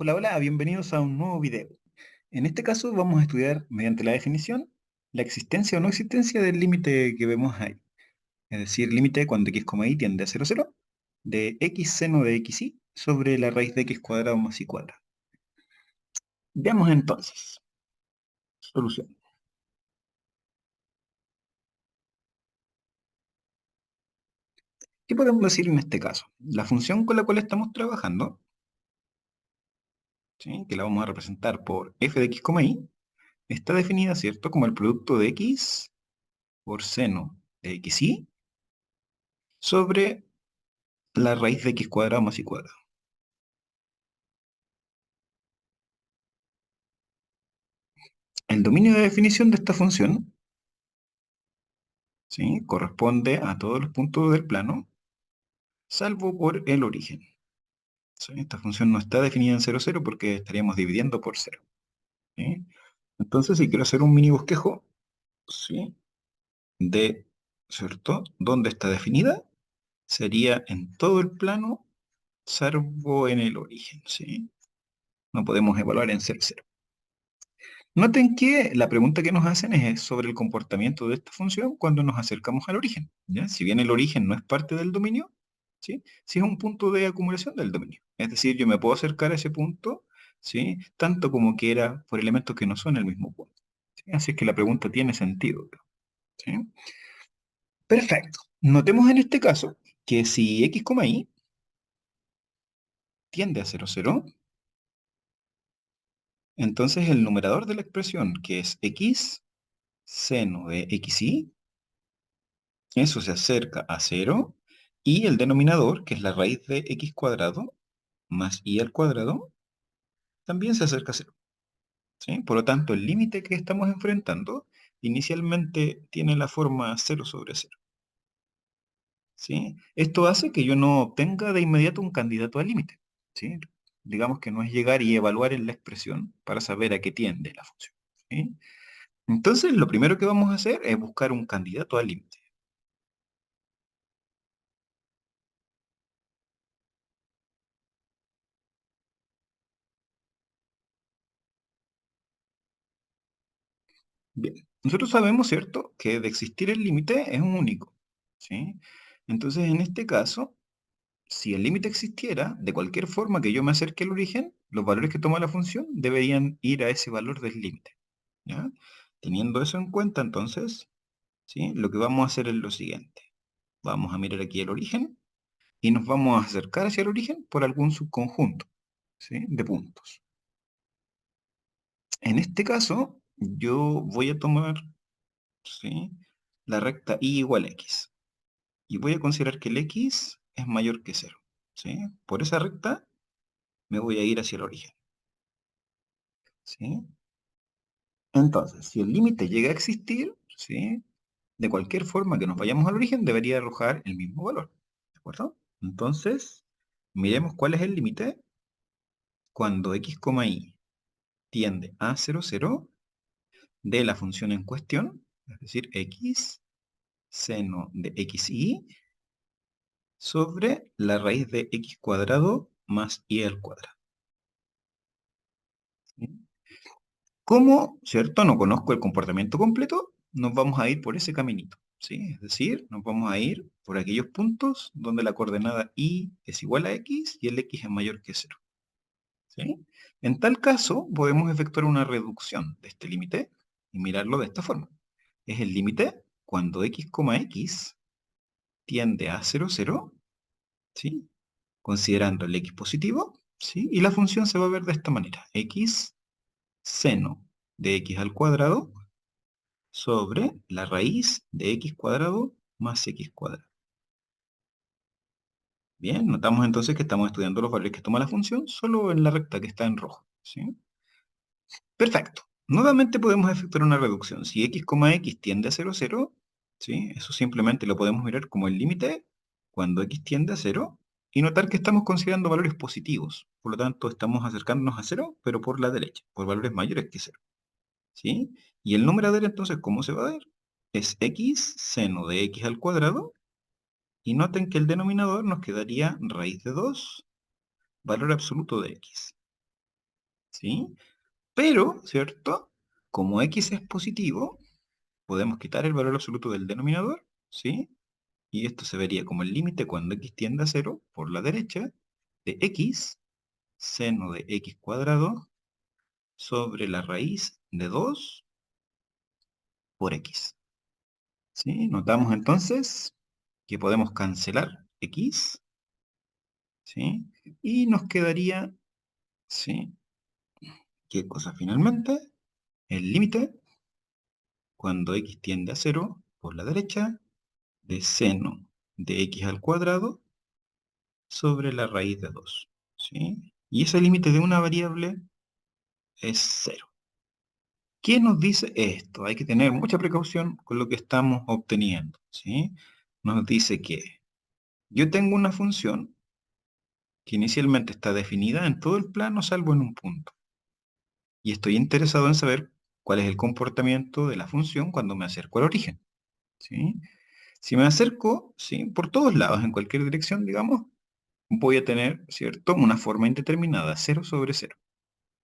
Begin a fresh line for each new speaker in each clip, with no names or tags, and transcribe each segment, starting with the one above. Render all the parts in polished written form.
Hola, hola, bienvenidos a un nuevo video. En este caso vamos a estudiar mediante la definición la existencia o no existencia del límite que vemos ahí. Es decir, límite cuando x, y tiende a 0, 0 de x seno de xy sobre la raíz de x cuadrado más y cuadrado. Veamos entonces. Solución. ¿Qué podemos decir en este caso? La función con la cual estamos trabajando, ¿sí?, que la vamos a representar por f de x, y, está definida, ¿cierto?, como el producto de x por seno de xy sobre la raíz de x cuadrado más y cuadrado. El dominio de definición de esta función, ¿sí?, corresponde a todos los puntos del plano, salvo por el origen. ¿Sí? Esta función no está definida en 0, 0 porque estaríamos dividiendo por 0. ¿Sí? Entonces, si quiero hacer un mini bosquejo, ¿sí?, de, ¿cierto?, dónde está definida, sería en todo el plano, salvo en el origen. ¿Sí? No podemos evaluar en 0, 0. Noten que la pregunta que nos hacen es sobre el comportamiento de esta función cuando nos acercamos al origen, ¿ya? Si bien el origen no es parte del dominio, ¿sí?, sí es un punto de acumulación del dominio. Es decir, yo me puedo acercar a ese punto, ¿sí?, tanto como quiera por elementos que no son el mismo punto. ¿Sí? Así es que la pregunta tiene sentido, ¿sí? Perfecto. Notemos en este caso que si x, y tiende a 0, 0, entonces el numerador de la expresión, que es x seno de xy, eso se acerca a 0, y el denominador, que es la raíz de x cuadrado, más y al cuadrado, también se acerca a 0. ¿Sí? Por lo tanto, el límite que estamos enfrentando inicialmente tiene la forma 0 sobre 0. ¿Sí? Esto hace que yo no obtenga de inmediato un candidato al límite. ¿Sí? Digamos que no es llegar y evaluar en la expresión para saber a qué tiende la función. ¿Sí? Entonces, lo primero que vamos a hacer es buscar un candidato al límite. Bien, nosotros sabemos, ¿cierto?, que de existir el límite es un único, ¿sí? Entonces, en este caso, si el límite existiera, de cualquier forma que yo me acerque al origen, los valores que toma la función deberían ir a ese valor del límite, ¿ya? Teniendo eso en cuenta, entonces, ¿sí?, lo que vamos a hacer es lo siguiente. Vamos a mirar aquí el origen y nos vamos a acercar hacia el origen por algún subconjunto, ¿sí?, de puntos. En este caso, yo voy a tomar, ¿sí?, la recta y igual a x. Y voy a considerar que el x es mayor que 0. ¿Sí? Por esa recta me voy a ir hacia el origen. ¿Sí? Entonces, si el límite llega a existir, ¿sí?, de cualquier forma que nos vayamos al origen, debería arrojar el mismo valor. ¿De acuerdo? Entonces, miremos cuál es el límite cuando x, y tiende a 0, 0 de la función en cuestión, es decir, x seno de xy sobre la raíz de x cuadrado más y al cuadrado. ¿Sí? Como, ¿cierto?, no conozco el comportamiento completo, nos vamos a ir por ese caminito, ¿sí? Es decir, nos vamos a ir por aquellos puntos donde la coordenada y es igual a x y el x es mayor que 0. ¿Sí? En tal caso, podemos efectuar una reducción de este límite y mirarlo de esta forma. Es el límite cuando x, x tiende a 0, 0, ¿sí?, considerando el x positivo, ¿sí?, y la función se va a ver de esta manera. X seno de x al cuadrado sobre la raíz de x cuadrado más x cuadrado. Bien, notamos entonces que estamos estudiando los valores que toma la función solo en la recta que está en rojo, ¿sí? Perfecto. Nuevamente podemos efectuar una reducción. Si x, x tiende a 0, 0, ¿sí?, eso simplemente lo podemos mirar como el límite cuando x tiende a 0 y notar que estamos considerando valores positivos. Por lo tanto, estamos acercándonos a 0, pero por la derecha, por valores mayores que 0. ¿Sí? Y el numerador entonces, ¿cómo se va a ver? Es x seno de x al cuadrado, y noten que el denominador nos quedaría raíz de 2, valor absoluto de x. ¿sí? Pero, ¿cierto? Como x es positivo, podemos quitar el valor absoluto del denominador, ¿sí? Y esto se vería como el límite cuando x tiende a 0 por la derecha de x seno de x cuadrado sobre la raíz de 2 por x. ¿Sí? Notamos entonces que podemos cancelar x, ¿sí? Y nos quedaría, ¿sí? ¿Qué cosa finalmente? El límite cuando x tiende a 0 por la derecha de seno de x al cuadrado sobre la raíz de 2. ¿Sí? Y ese límite de una variable es 0. ¿Qué nos dice esto? Hay que tener mucha precaución con lo que estamos obteniendo. ¿Sí? Nos dice que yo tengo una función que inicialmente está definida en todo el plano salvo en un punto. Y estoy interesado en saber cuál es el comportamiento de la función cuando me acerco al origen. ¿Sí? Si me acerco, ¿sí? Por todos lados, en cualquier dirección, digamos, voy a tener, ¿cierto? Una forma indeterminada, 0/0.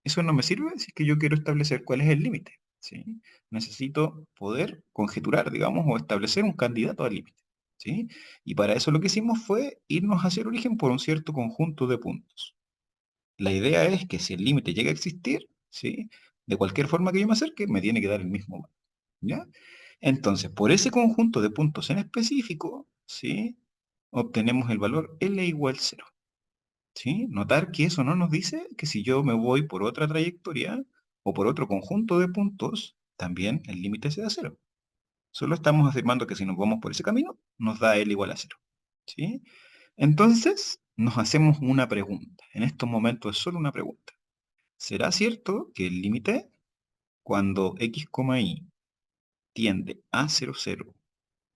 Eso no me sirve si es que yo quiero establecer cuál es el límite, ¿sí? Necesito poder conjeturar, digamos, o establecer un candidato al límite, ¿sí? Y para eso lo que hicimos fue irnos hacia el origen por un cierto conjunto de puntos. La idea es que si el límite llega a existir, ¿sí? De cualquier forma que yo me acerque, me tiene que dar el mismo valor, ¿ya? Entonces, por ese conjunto de puntos en específico, ¿sí? Obtenemos el valor L igual 0. ¿Sí? Notar que eso no nos dice que si yo me voy por otra trayectoria o por otro conjunto de puntos, también el límite sea 0. Solo estamos afirmando que si nos vamos por ese camino, nos da L igual a 0. ¿Sí? Entonces, nos hacemos una pregunta. En estos momentos es solo una pregunta. ¿Será cierto que el límite, cuando x, y tiende a 0, 0,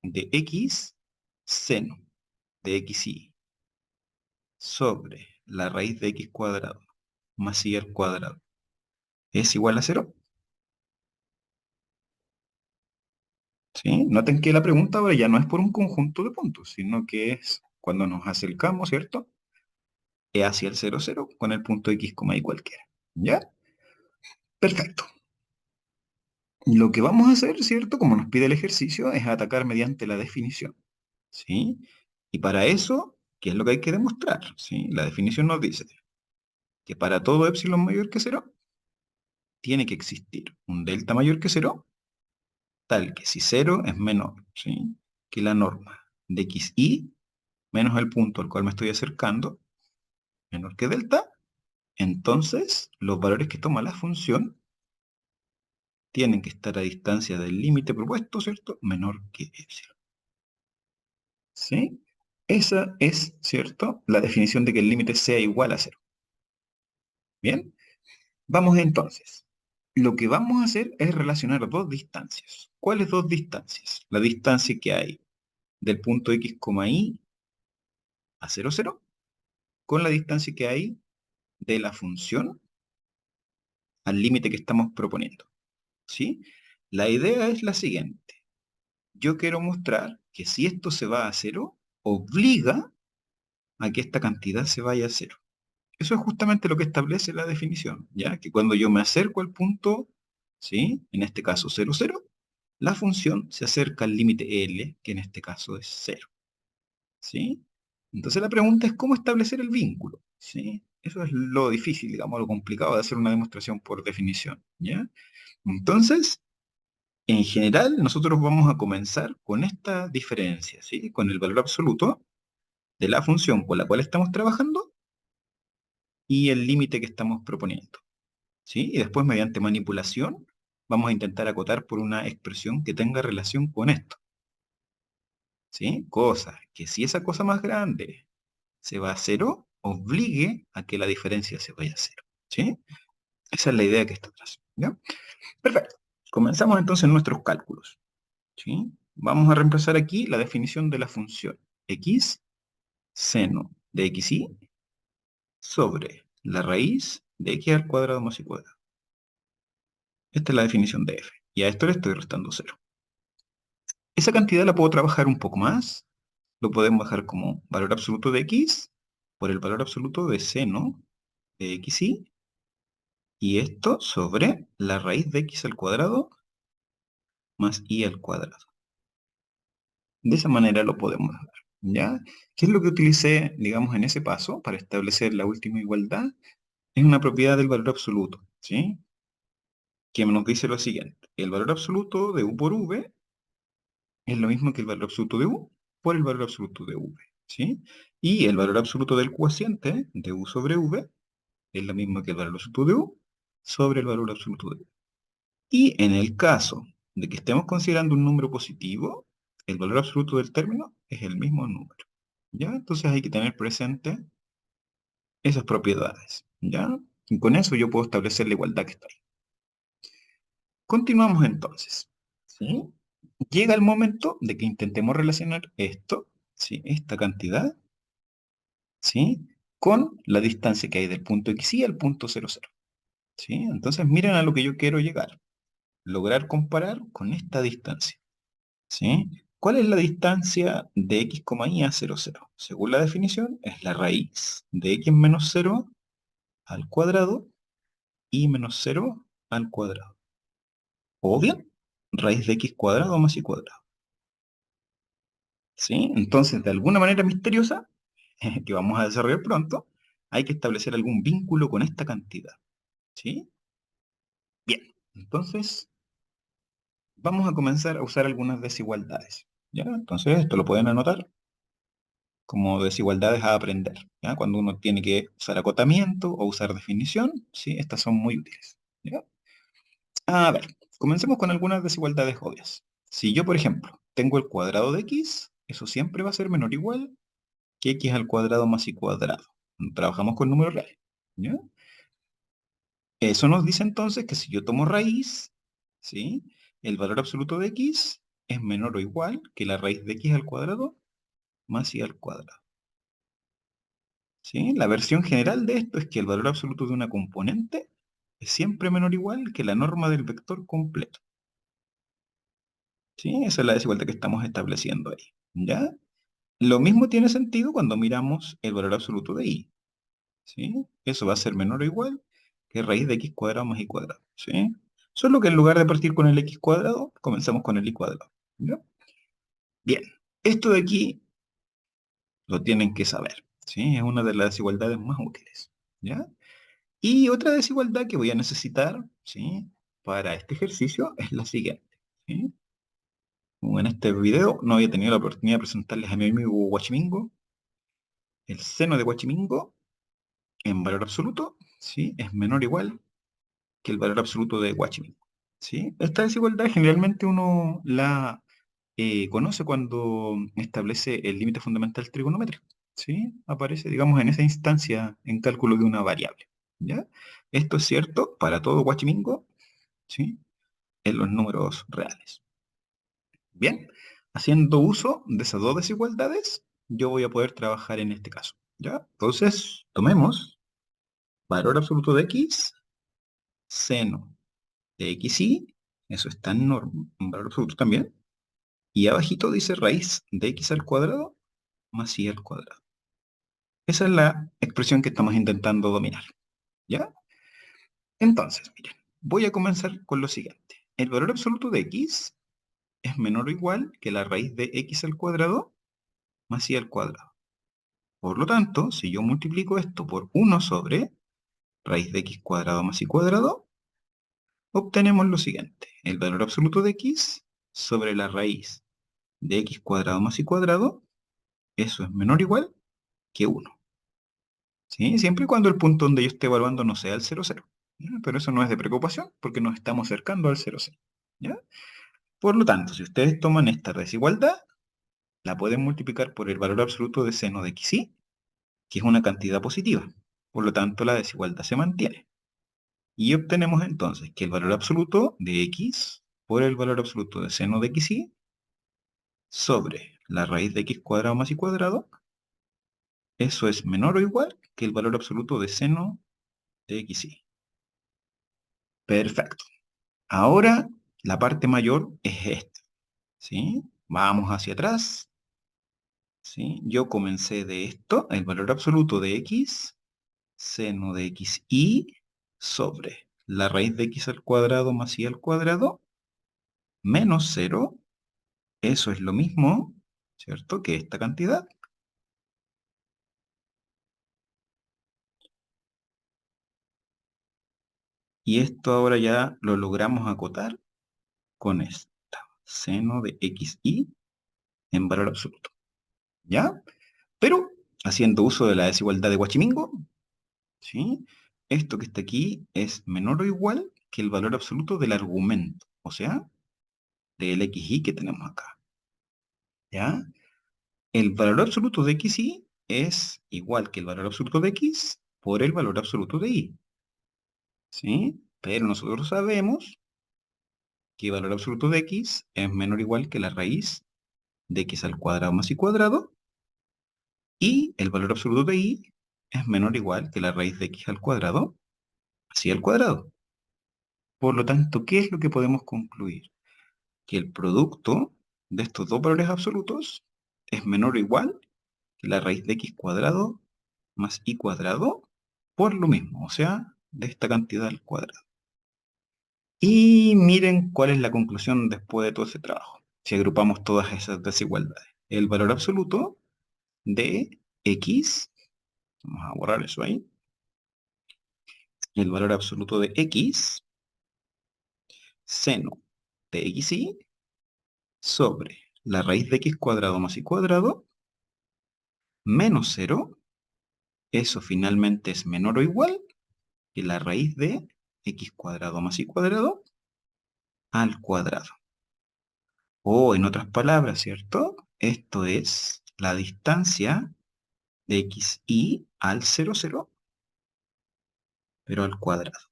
de x seno de xy sobre la raíz de x cuadrado más y al cuadrado es igual a 0? ¿Sí? Noten que la pregunta ahora ya no es por un conjunto de puntos, sino que es cuando nos acercamos, ¿cierto? Hacia el 0, 0 con el punto x, y cualquiera. ¿Ya? Perfecto. Lo que vamos a hacer, ¿cierto? Como nos pide el ejercicio, es atacar mediante la definición. ¿Sí? Y para eso, ¿qué es lo que hay que demostrar? ¿Sí? La definición nos dice que para todo epsilon mayor que 0, tiene que existir un delta mayor que 0, tal que si 0 es menor, ¿sí? Que la norma de xy menos el punto al cual me estoy acercando, menor que delta, entonces los valores que toma la función tienen que estar a distancia del límite propuesto, ¿cierto? Menor que epsilon. ¿Sí? Esa es, ¿cierto? La definición de que el límite sea igual a 0. Bien, vamos entonces. Lo que vamos a hacer es relacionar dos distancias. ¿Cuáles dos distancias? La distancia que hay del punto x, y a 0, 0, con la distancia que hay de la función al límite que estamos proponiendo. ¿Sí? La idea es la siguiente. Yo quiero mostrar que si esto se va a 0, obliga a que esta cantidad se vaya a 0. Eso es justamente lo que establece la definición, ¿ya? Que cuando yo me acerco al punto, ¿sí? En este caso 0, 0, la función se acerca al límite L, que en este caso es 0. ¿Sí? Entonces la pregunta es cómo establecer el vínculo, ¿sí? Eso es lo difícil, digamos, lo complicado de hacer una demostración por definición, ¿ya? Entonces, en general, nosotros vamos a comenzar con esta diferencia, ¿sí? Con el valor absoluto de la función con la cual estamos trabajando y el límite que estamos proponiendo, ¿sí? Y después, mediante manipulación, vamos a intentar acotar por una expresión que tenga relación con esto, ¿sí? Cosa que si esa cosa más grande se va a cero, obligue a que la diferencia se vaya a cero, ¿sí? Esa es la idea que está atrás, ¿ya? Perfecto. Comenzamos entonces nuestros cálculos, ¿sí? Vamos a reemplazar aquí la definición de la función x seno de xy sobre la raíz de x al cuadrado más y cuadrado. Esta es la definición de f. Y a esto le estoy restando 0. Esa cantidad la puedo trabajar un poco más. Lo podemos bajar como valor absoluto de x por el valor absoluto de seno de xy Y esto sobre la raíz de x al cuadrado más y al cuadrado. De esa manera lo podemos dar, ¿ya? ¿Qué es lo que utilicé, digamos, en ese paso para establecer la última igualdad? Es una propiedad del valor absoluto, ¿sí? Que nos dice lo siguiente. El valor absoluto de u por v es lo mismo que el valor absoluto de u por el valor absoluto de v, ¿sí? Y el valor absoluto del cociente de u sobre v es lo mismo que el valor absoluto de u sobre el valor absoluto de v. Y en el caso de que estemos considerando un número positivo, el valor absoluto del término es el mismo número, ¿ya? Entonces hay que tener presente esas propiedades, ¿ya? Y con eso yo puedo establecer la igualdad que está ahí. Continuamos entonces, ¿sí? Llega el momento de que intentemos relacionar esto, ¿sí? Esta cantidad, ¿sí? Con la distancia que hay del punto XY al punto 0, 0, ¿sí? Entonces miren a lo que yo quiero llegar. Lograr comparar con esta distancia, ¿sí? ¿Cuál es la distancia de x, y a 0, 0? Según la definición, es la raíz de x menos 0 al cuadrado y menos 0 al cuadrado. O bien, raíz de x cuadrado más y cuadrado. ¿Sí? Entonces, de alguna manera misteriosa, que vamos a desarrollar pronto, hay que establecer algún vínculo con esta cantidad. ¿Sí? Bien, entonces vamos a comenzar a usar algunas desigualdades. ¿Ya? Entonces, esto lo pueden anotar como desigualdades a aprender. ¿Ya? Cuando uno tiene que usar acotamiento o usar definición, ¿sí? Estas son muy útiles. ¿Ya? A ver, comencemos con algunas desigualdades obvias. Si yo, por ejemplo, tengo el cuadrado de x, eso siempre va a ser menor o igual que x al cuadrado más y cuadrado. Trabajamos con números reales. ¿Ya? Eso nos dice entonces que si yo tomo raíz, ¿sí? El valor absoluto de x es menor o igual que la raíz de x al cuadrado más y al cuadrado. ¿Sí? La versión general de esto es que el valor absoluto de una componente es siempre menor o igual que la norma del vector completo. ¿Sí? Esa es la desigualdad que estamos estableciendo ahí. ¿Ya? Lo mismo tiene sentido cuando miramos el valor absoluto de y. ¿Sí? Eso va a ser menor o igual que raíz de x cuadrado más y cuadrado. ¿Sí? Solo que en lugar de partir con el x cuadrado, comenzamos con el y cuadrado. ¿Ya? Bien, esto de aquí lo tienen que saber. ¿Sí? Es una de las desigualdades más útiles. ¿Ya? Y otra desigualdad que voy a necesitar, ¿sí? Para este ejercicio es la siguiente. ¿Sí? Como en este video no había tenido la oportunidad de presentarles a mi amigo Guachimingo, el seno de Guachimingo en valor absoluto, ¿sí? Es menor o igual que el valor absoluto de Guachimingo. ¿Sí? Esta desigualdad generalmente uno la conoce cuando establece el límite fundamental trigonométrico. ¿Sí? Aparece, digamos, en esa instancia en cálculo de una variable. ¿Ya? Esto es cierto para todo Guachimingo, ¿sí? En los números reales. Bien, haciendo uso de esas dos desigualdades, yo voy a poder trabajar en este caso. ¿Ya? Entonces, tomemos valor absoluto de x, seno de xy, eso está en valor absoluto también, y abajito dice raíz de x al cuadrado más y al cuadrado. Esa es la expresión que estamos intentando dominar. ¿Ya? Entonces, miren, voy a comenzar con lo siguiente. El valor absoluto de x es menor o igual que la raíz de x al cuadrado más y al cuadrado. Por lo tanto, si yo multiplico esto por 1 sobre raíz de x cuadrado más y cuadrado, obtenemos lo siguiente. El valor absoluto de x sobre la raíz de x cuadrado más y cuadrado, eso es menor o igual que 1. ¿Sí? Siempre y cuando el punto donde yo esté evaluando no sea el 0, 0. ¿Ya? Pero eso no es de preocupación porque nos estamos acercando al 0, 0. ¿Ya? Por lo tanto, si ustedes toman esta desigualdad, la pueden multiplicar por el valor absoluto de seno de xy, que es una cantidad positiva. Por lo tanto, la desigualdad se mantiene. Y obtenemos entonces que el valor absoluto de x por el valor absoluto de seno de xy sobre la raíz de x cuadrado más y cuadrado, eso es menor o igual que el valor absoluto de seno de xy. Perfecto. Ahora la parte mayor es esta. ¿Sí? Vamos hacia atrás. ¿Sí? Yo comencé de esto, el valor absoluto de x, seno de xy sobre la raíz de x al cuadrado más y al cuadrado menos 0, eso es lo mismo, ¿cierto?, que esta cantidad. Y esto ahora ya lo logramos acotar con esta, seno de xy en valor absoluto, ¿ya? Pero, haciendo uso de la desigualdad de Guachimingo, ¿sí? Esto que está aquí es menor o igual que el valor absoluto del argumento, o sea, del xy que tenemos acá, ¿ya? El valor absoluto de xy es igual que el valor absoluto de x por el valor absoluto de y, ¿sí? Pero nosotros sabemos que el valor absoluto de x es menor o igual que la raíz de x al cuadrado más y cuadrado, y el valor absoluto de y es menor o igual que la raíz de x al cuadrado más y al cuadrado. Por lo tanto, ¿qué es lo que podemos concluir? Que el producto de estos dos valores absolutos es menor o igual que la raíz de x cuadrado más y cuadrado por lo mismo, o sea, de esta cantidad al cuadrado. Y miren cuál es la conclusión después de todo ese trabajo, si agrupamos todas esas desigualdades. El valor absoluto de x, vamos a borrar eso ahí, el valor absoluto de x seno de xy sobre la raíz de x cuadrado más y cuadrado menos 0, eso finalmente es menor o igual que la raíz de x cuadrado más y cuadrado al cuadrado. O en otras palabras, ¿cierto? Esto es la distancia de xy al 0, 0, pero al cuadrado.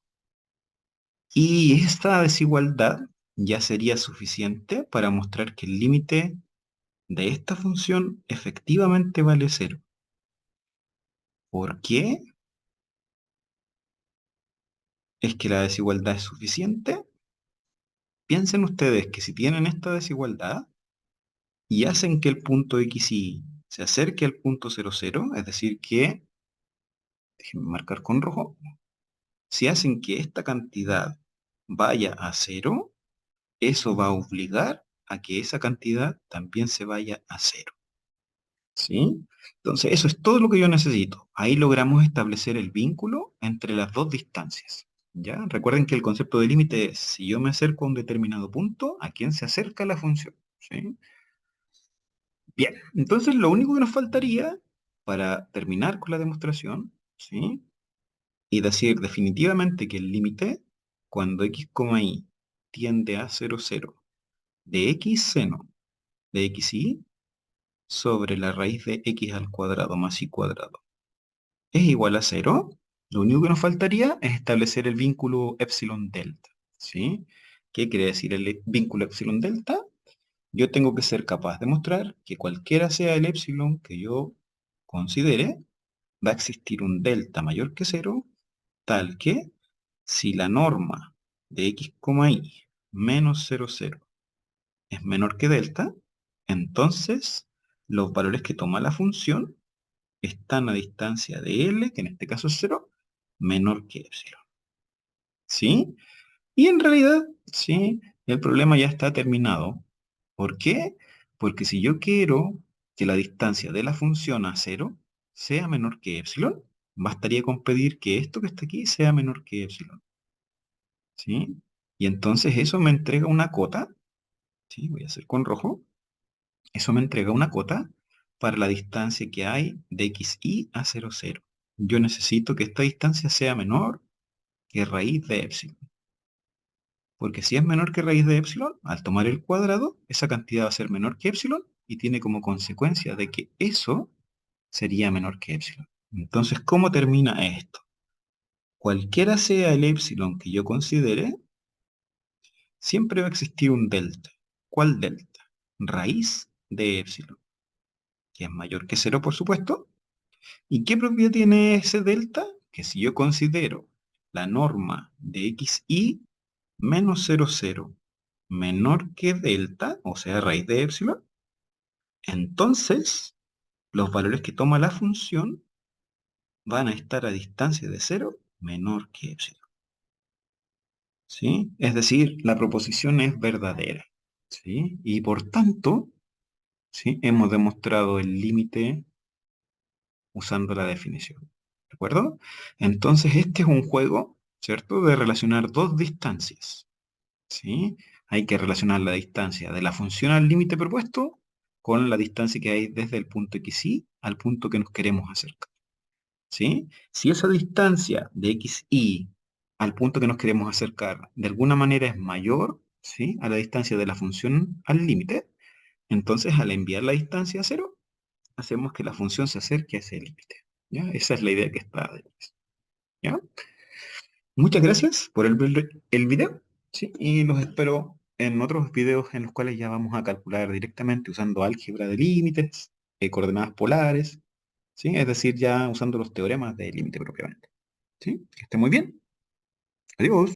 Y esta desigualdad ya sería suficiente para mostrar que el límite de esta función efectivamente vale 0. ¿Por qué es que la desigualdad es suficiente? Piensen ustedes que si tienen esta desigualdad y hacen que el punto xy se acerque al punto 0, 0, es decir que, déjenme marcar con rojo, si hacen que esta cantidad vaya a 0, eso va a obligar a que esa cantidad también se vaya a 0. ¿Sí? Entonces, eso es todo lo que yo necesito. Ahí logramos establecer el vínculo entre las dos distancias. ¿Ya? Recuerden que el concepto de límite es, si yo me acerco a un determinado punto, ¿a quién se acerca la función? ¿Sí? Bien, entonces lo único que nos faltaría para terminar con la demostración, ¿sí?, y decir definitivamente que el límite, cuando x, y tiende a 0, 0, de x seno de xy sobre la raíz de x al cuadrado más y cuadrado es igual a 0, lo único que nos faltaría es establecer el vínculo epsilon delta, ¿sí? ¿Qué quiere decir el vínculo epsilon delta? Yo tengo que ser capaz de mostrar que cualquiera sea el epsilon que yo considere, va a existir un delta mayor que 0, tal que si la norma de x, y menos 0, 0 es menor que delta, entonces los valores que toma la función están a distancia de L, que en este caso es 0, menor que epsilon. ¿Sí? Y en realidad, sí, el problema ya está terminado. ¿Por qué? Porque si yo quiero que la distancia de la función a 0 sea menor que epsilon, bastaría con pedir que esto que está aquí sea menor que epsilon. ¿Sí? Y entonces eso me entrega una cota, ¿sí? Voy a hacer con rojo. Eso me entrega una cota para la distancia que hay de xy a 0, 0. Yo necesito que esta distancia sea menor que raíz de epsilon. Porque si es menor que raíz de epsilon, al tomar el cuadrado, esa cantidad va a ser menor que epsilon y tiene como consecuencia de que eso sería menor que epsilon. Entonces, ¿cómo termina esto? Cualquiera sea el epsilon que yo considere, siempre va a existir un delta. ¿Cuál delta? Raíz de epsilon, que es mayor que 0, por supuesto. ¿Y qué propiedad tiene ese delta? Que si yo considero la norma de xy menos 0, 0 menor que delta, o sea, raíz de epsilon, entonces los valores que toma la función van a estar a distancia de 0 menor que epsilon. ¿sí? Es decir, la proposición es verdadera, ¿sí? Y por tanto, ¿sí? Hemos demostrado el límite usando la definición, ¿de acuerdo? Entonces, este es un juego, ¿cierto? De relacionar dos distancias, ¿sí? Hay que relacionar la distancia de la función al límite propuesto con la distancia que hay desde el punto xy al punto que nos queremos acercar, ¿sí? Si esa distancia de xy al punto que nos queremos acercar de alguna manera es mayor, ¿sí? A la distancia de la función al límite, entonces al enviar la distancia a cero, hacemos que la función se acerque a ese límite, ¿ya? Esa es la idea que está detrás, ¿ya? Muchas gracias por el video, ¿sí? Y los espero en otros videos en los cuales ya vamos a calcular directamente usando álgebra de límites, coordenadas polares, ¿sí? Es decir, ya usando los teoremas de límite propiamente, ¿sí? Que esté muy bien. Adiós.